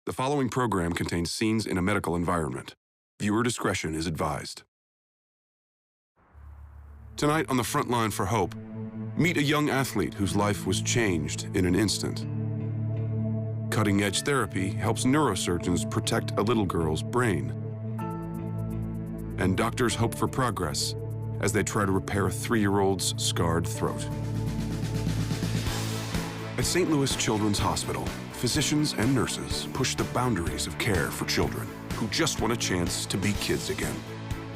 The following program contains scenes in a medical environment. Viewer discretion is advised. Tonight on the Frontline for Hope, meet a young athlete whose life was changed in an instant. Cutting-edge therapy helps neurosurgeons protect a little girl's brain. And doctors hope for progress as they try to repair a 3-year-old's scarred throat. At St. Louis Children's Hospital, physicians and nurses push the boundaries of care for children who just want a chance to be kids again.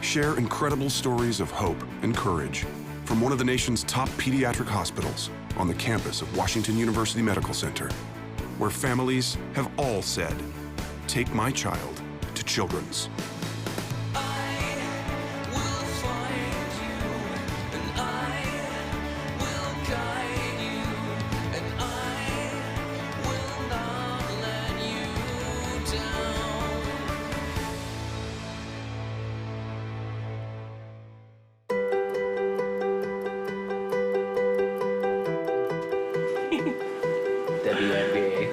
Share incredible stories of hope and courage from one of the nation's top pediatric hospitals on the campus of Washington University Medical Center, where families have all said, "Take my child to Children's." WNBA.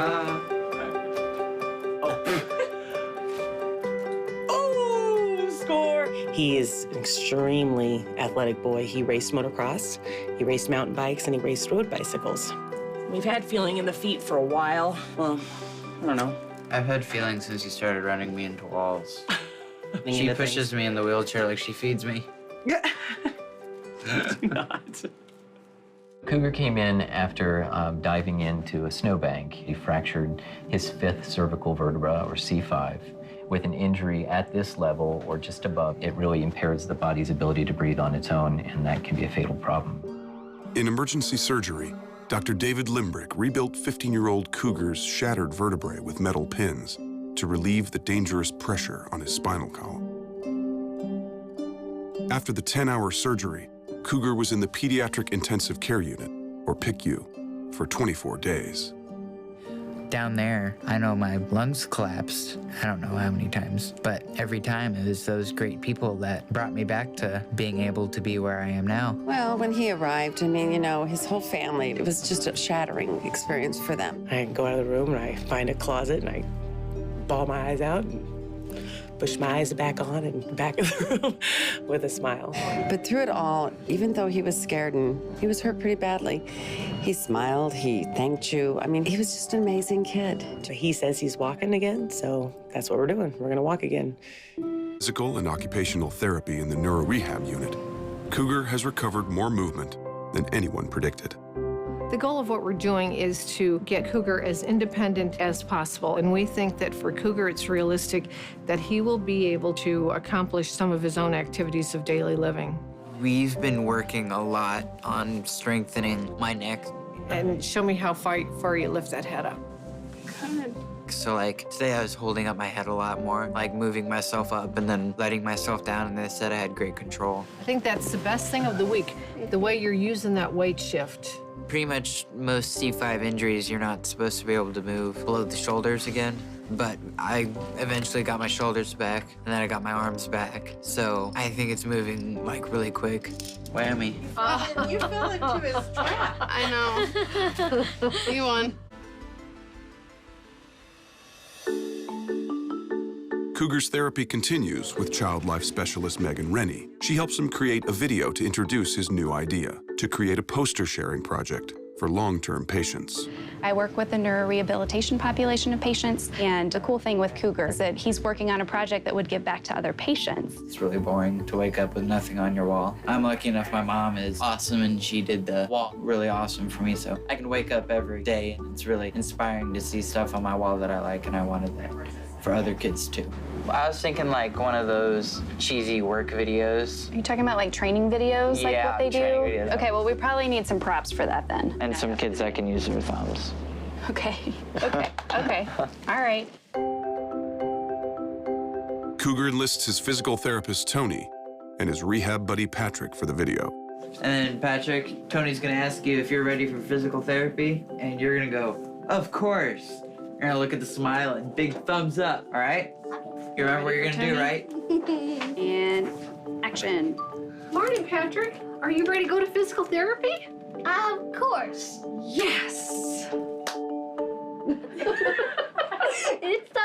Oh, score! He is an extremely athletic boy. He raced motocross, he raced mountain bikes, and he raced road bicycles. We've had feeling in the feet for a while. Well, I don't know. I've had feelings since you started running me into walls. She Into pushes things. me in the wheelchair like she feeds me. Do not. Cougar came in after diving into a snowbank. He fractured his 5th cervical vertebra, or C5. With an injury at this level or just above, it really impairs the body's ability to breathe on its own, and that can be a fatal problem. In emergency surgery, Dr. David Limbrick rebuilt 15-year-old Cougar's shattered vertebrae with metal pins to relieve the dangerous pressure on his spinal column. After the 10-hour surgery, Cougar was in the Pediatric Intensive Care Unit, or PICU, for 24 days. Down there, I know my lungs collapsed. I don't know how many times, but every time it was those great people that brought me back to being able to be where I am now. Well, when he arrived, I mean, you know, his whole family, it was just a shattering experience for them. I go out of the room and I find a closet and I bawl my eyes out and push my eyes back on and back of the room with a smile. But through it all, even though he was scared and he was hurt pretty badly, he smiled, he thanked you. I mean, he was just an amazing kid. So he says he's walking again, so that's what we're doing. We're gonna walk again. Physical and occupational therapy in the neuro rehab unit, Cougar has recovered more movement than anyone predicted. The goal of what we're doing is to get Cougar as independent as possible, and we think that for Cougar it's realistic that he will be able to accomplish some of his own activities of daily living. We've been working a lot on strengthening my neck. And show me how far you lift that head up. Good. So like today I was holding up my head a lot more, like moving myself up and then letting myself down, and they said I had great control. I think that's the best thing of the week, the way you're using that weight shift. Pretty much most C5 injuries, you're not supposed to be able to move below the shoulders again. But I eventually got my shoulders back, and then I got my arms back. So I think it's moving, like, really quick. Whammy. You fell into his trap. I know. You won. Cougar's therapy continues with child life specialist Megan Rennie. She helps him create a video to introduce his new idea, to create a poster sharing project for long-term patients. I work with the neurorehabilitation population of patients, and the cool thing with Cougar is that he's working on a project that would give back to other patients. It's really boring to wake up with nothing on your wall. I'm lucky enough my mom is awesome, and she did the wall really awesome for me, so I can wake up every day, and it's really inspiring to see stuff on my wall that I like, and I wanted that for other kids too. I was thinking like one of those cheesy work videos. Are you talking about like training videos, like Yeah, what they do? training videos. Okay, well, we probably need some props for that then. And some kids that can use their thumbs. Okay, okay, all right. Cougar enlists his physical therapist, Tony, and his rehab buddy, Patrick, for the video. And then Patrick, Tony's gonna ask you if you're ready for physical therapy, and you're gonna go, of course. You're gonna look at the smile and big thumbs up, all right? You remember what you're gonna do, right? And action. Morning, Patrick. Are you ready to go to physical therapy? Of course. Yes. It's so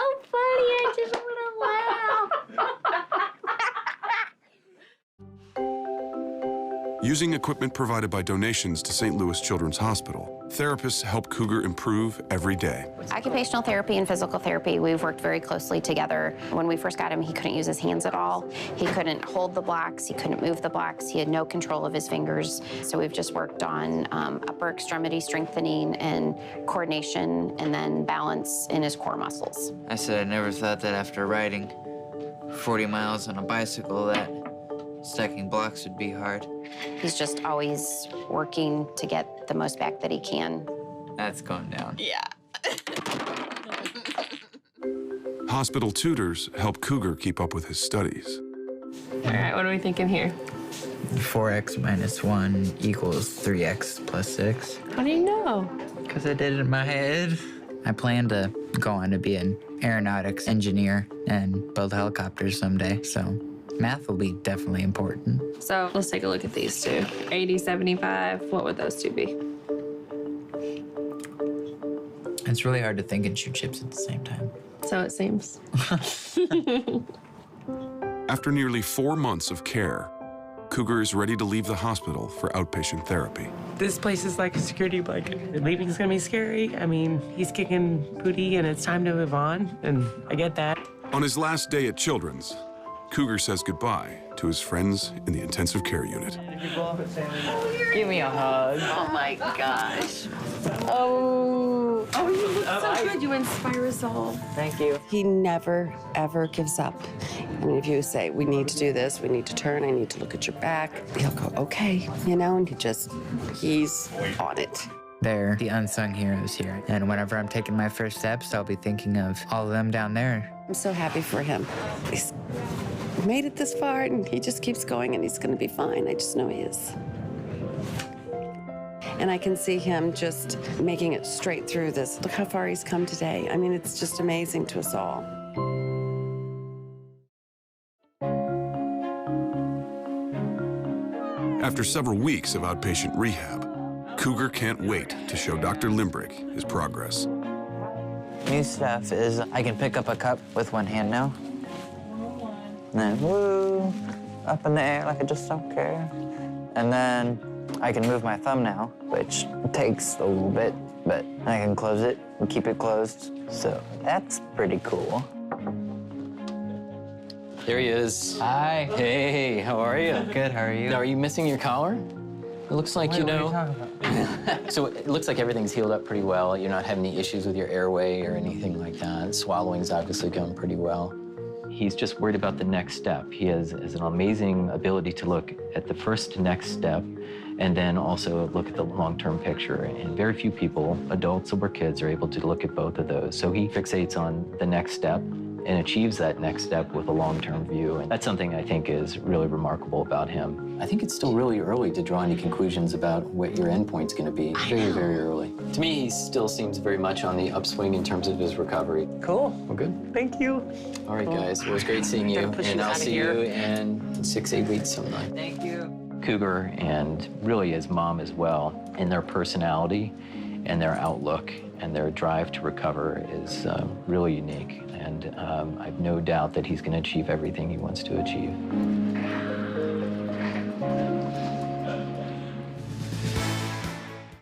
Using equipment provided by donations to St. Louis Children's Hospital, therapists help Cougar improve every day. Occupational therapy and physical therapy, we've worked very closely together. When we first got him, he couldn't use his hands at all. He couldn't hold the blocks, he couldn't move the blocks, he had no control of his fingers. So we've just worked on upper extremity strengthening and coordination, and then balance in his core muscles. I said I never thought that after riding 40 miles on a bicycle that stacking blocks would be hard. He's just always working to get the most back that he can. That's going down. Yeah. Hospital tutors help Cougar keep up with his studies. All right, what are we thinking here? 4x minus 1 equals 3x plus 6. How do you know? Because I did it in my head. I plan to go on to be an aeronautics engineer and build helicopters someday, so math will be definitely important. So let's take a look at these two. 80, 75, what would those two be? It's really hard to think and shoot chips at the same time. So it seems. After nearly 4 months of care, Cougar is ready to leave the hospital for outpatient therapy. This place is like a security blanket. Leaving's gonna be scary. I mean, he's kicking booty and it's time to move on, and I get that. On his last day at Children's, Cougar says goodbye to his friends in the intensive care unit. Give me a hug. Oh my gosh. Oh, you look so good. You inspire us all. Thank you. He never, ever gives up. I mean, if you say, we need to do this, we need to turn, I need to look at your back, he'll go, okay, you know, and he's on it. They're the unsung heroes here. And whenever I'm taking my first steps, I'll be thinking of all of them down there. I'm so happy for him. He's made it this far, and he just keeps going, and he's gonna be fine. I just know he is. And I can see him just making it straight through this. Look how far he's come today. I mean, it's just amazing to us all. After several weeks of outpatient rehab, Cougar can't wait to show Dr. Limbrick his progress. New stuff is I can pick up a cup with one hand now. And then woo, up in the air like I just don't care. And then I can move my thumb now, which takes a little bit, but I can close it and keep it closed. So that's pretty cool. There he is. Hi. Hey, how are you? Good, how are you? Now, are you missing your collar? It looks like, Wait, you what are know. you talking about? So it looks like everything's healed up pretty well. You're not having any issues with your airway or anything like that. Swallowing's obviously going pretty well. He's just worried about the next step. He has an amazing ability to look at the first next step and then also look at the long-term picture. And very few people, adults or kids, are able to look at both of those. So he fixates on the next step and achieves that next step with a long-term view. And that's something I think is really remarkable about him. I think it's still really early to draw any conclusions about what your endpoint's gonna be. Very, very early. To me, he still seems very much on the upswing in terms of his recovery. Cool. Well, good. Thank you. All right, guys. Well, it was great seeing you. Gotta push And you I'll outta see here. you in 6-8 weeks sometime. Thank you. Cougar and really his mom as well, in their personality and their outlook and their drive to recover is really unique. And I have no doubt that he's going to achieve everything he wants to achieve.